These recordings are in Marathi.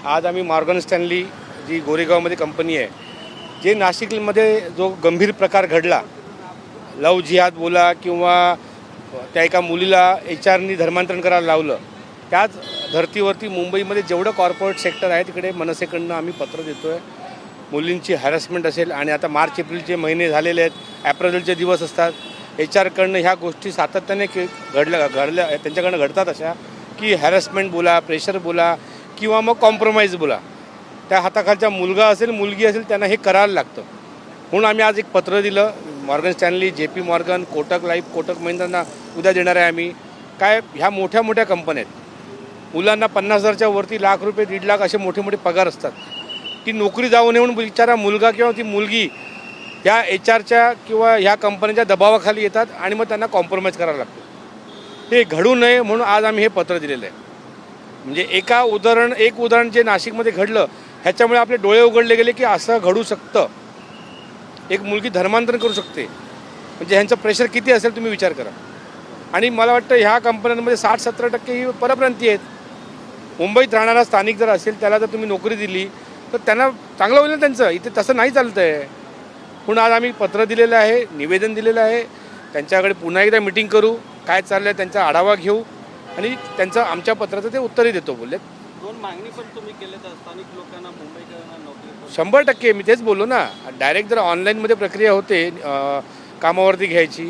आज आम्ही मॉर्गन स्टॅनली जी गोरेगावमध्ये कंपनी आहे, जे नाशिकमध्ये जो गंभीर प्रकार घडला, लव जिहाद बोला किंवा त्या एका मुलीला HR नी धर्मांतरण करायला लावलं, त्याच धर्तीवरती मुंबईमध्ये जेवढं कॉर्पोरेट सेक्टर आहे तिकडे मनसेकडनं आम्ही पत्र देतो आहे. मुलींची हॅरॅसमेंट असेल आणि आता मार्च एप्रिलचे महिने झालेले आहेत, ॲप्रिलचे दिवस असतात. HR कडनं ह्या गोष्टी सातत्याने घडल्या त्यांच्याकडनं घडतात अशा की हॅरॅसमेंट बोला, प्रेशर बोला किंवा मग कॉम्प्रोमाइज बोला. त्या हाताखालचा मुलगा असेल मुलगी असेल त्यांना हे करायला लागतं. म्हणून आम्ही आज एक पत्र दिलं. Morgan Stanley, JP Morgan, Kotak life, Kotak महिंद्रांना उद्या देणार आहे आम्ही. काय ह्या मोठ्या मोठ्या कंपन्या आहेत, मुलांना 50,000च्या वरती लाख रुपये, 1.5 लाख असे मोठे मोठे पगार असतात. ती नोकरी जाऊ नये म्हणून बिचारा मुलगा किंवा ती मुलगी ह्या HRच्या किंवा ह्या कंपन्यांच्या दबावाखाली येतात आणि मग त्यांना कॉम्प्रोमाइज करायला लागतं. हे घडू नये म्हणून आज आम्ही हे पत्र दिलेलं आहे. म्हणजे एक उदाहरण जे नाशिकमध्ये घडलं ह्याच्यामुळे आपले डोळे उघडले गेले की असं घडू शकतं. एक मुलगी धर्मांतरण करू शकते, म्हणजे ह्यांचं प्रेशर किती असेल तुम्ही विचार करा. आणि मला वाटतं ह्या कंपन्यांमध्ये 60-70% ही परप्रांती आहेत. मुंबईत राहणारा स्थानिक जर असेल त्याला जर तुम्ही नोकरी दिली तर त्यांना चांगलं होईल ना त्यांचं. इथे तसं नाही चालतं आहे. म्हणून आज आम्ही पत्र दिलेलं आहे, निवेदन दिलेलं आहे. त्यांच्याकडे पुन्हा एकदा मिटिंग करू, काय चाललं आहे त्यांचा आढावा घेऊ आणि त्यांचं आमच्या पत्राचं ते उत्तरही देतो बोललेत. 2 मागणी पण तुम्ही केल्या तर स्थानिक लोकांना मुंबईकरांना नोकरी 100% मी तेच बोललो ना. डायरेक्ट जर ऑनलाईनमध्ये प्रक्रिया होते कामावरती घ्यायची,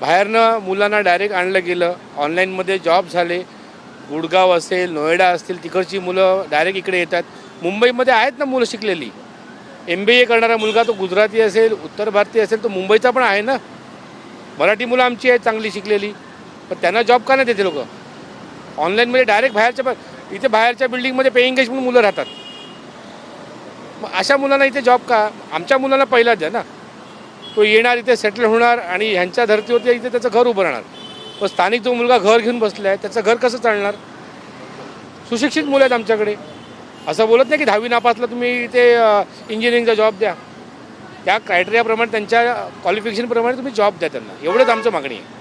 बाहेरनं मुलांना डायरेक्ट आणलं गेलं, ऑनलाईनमध्ये जॉब झाले, गुडगाव असेल, नोएडा असतील तिकडची मुलं डायरेक्ट इकडे येतात. मुंबईमध्ये आहेत ना मुलं शिकलेली. MBA करणारा मुलगा तो गुजराती असेल, उत्तर भारतीय असेल, तो मुंबईचा पण आहे ना. मराठी मुलं आमची आहेत चांगली शिकलेली, पण त्यांना जॉब का नाही देते लोक. ऑनलाईनमध्ये डायरेक्ट इथे बाहेरच्या बिल्डिंगमध्ये पेईंग गेस्ट म्हणून मुलं राहतात. मग अशा मुलांना इथे जॉब का? आमच्या मुलांना पहिलाच द्या ना. तो येणार, इथे सेटल होणार आणि ह्यांच्या धर्तीवरती इथे त्याचं घर उभं राहणार. पण स्थानिक जो मुलगा घर घेऊन बसला आहे त्याचं घर कसं चालणार? सुशिक्षित मुलं आहेत आमच्याकडे. असं बोलत नाही की 10वी नापासला तुम्ही इथे इंजिनिअरिंगचा जॉब द्या. त्या क्रायटेरियाप्रमाणे त्यांच्या क्वालिफिकेशनप्रमाणे तुम्ही जॉब द्या त्यांना. एवढंच आमचं मागणी आहे.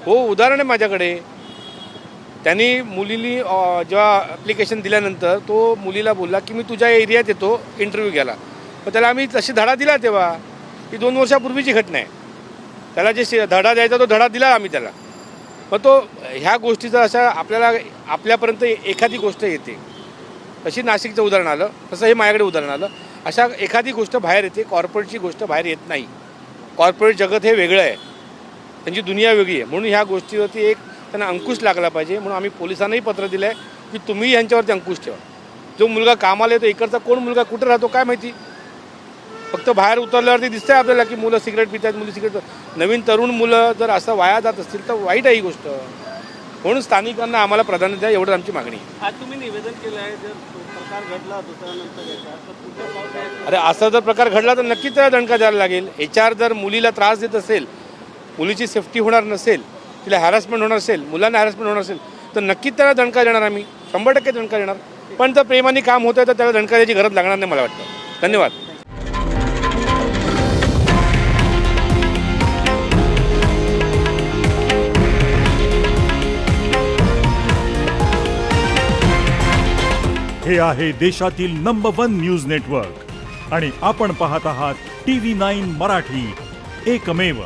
हो, उदाहरण आहे माझ्याकडे. त्यांनी मुलीनी जेव्हा ॲप्लिकेशन दिल्यानंतर तो मुलीला बोलला की मी तुझ्या एरियात येतो इंटरव्ह्यू घ्यायला. पण त्याला आम्ही तशी धडा दिला तेव्हा. ही 2 वर्षापूर्वीची घटना आहे. त्याला जे धडा द्यायचा तो धडा दिला आम्ही त्याला. मग तो ह्या गोष्टीचा अशा आपल्यापर्यंत एखादी गोष्ट येते. तशी नाशिकचं उदाहरण आलं, तसं हे माझ्याकडे उदाहरण आलं. अशा एखादी गोष्ट बाहेर येते, कॉर्पोरेटची गोष्ट बाहेर येत नाही. कॉर्पोरेट जगत हे वेगळं आहे, त्यांची दुनिया वेगळी आहे. म्हणून ह्या गोष्टीवरती एक त्यांना अंकुश लागला पाहिजे. म्हणून आम्ही पोलिसांनाही पत्र दिलं आहे की तुम्ही यांच्यावरती अंकुश ठेवा. जो मुलगा कामाला येतो इकडचा कोण मुलगा कुठे राहतो काय माहिती. फक्त बाहेर उतरल्यावरती दिसतंय आपल्याला की मुलं सिगरेट पितात, मुली सिगरेट. नवीन तरुण मुलं जर असं वाया जात असतील तर वाईट आहे ही गोष्ट. म्हणून स्थानिकांना आम्हाला प्राधान्य द्या, एवढंच आमची मागणी आहे. आज तुम्ही निवेदन केलं आहे, जर प्रकार घडला दुसऱ्यानंतर तर पुढचं पाऊल काय? अरे असा जर प्रकार घडला तर नक्कीच त्याला दणका द्यायला लागेल. HR जर मुलीला त्रास देत असेल, मुलीची सेफ्टी होणार नसेल, तिला हॅरॅसमेंट होणार असेल, मुलांना हॅरॅसमेंट होणार असेल तर नक्कीच त्याला दणका देणार आम्ही. 100% दणका देणार. पण जर प्रेमाने काम होतं तर त्याला दणका द्यायची गरज लागणार नाही मला वाटतं. धन्यवाद. हे आहे देशातील नंबर 1 न्यूज नेटवर्क आणि आपण पाहत आहात TV9 मराठी, एकमेव.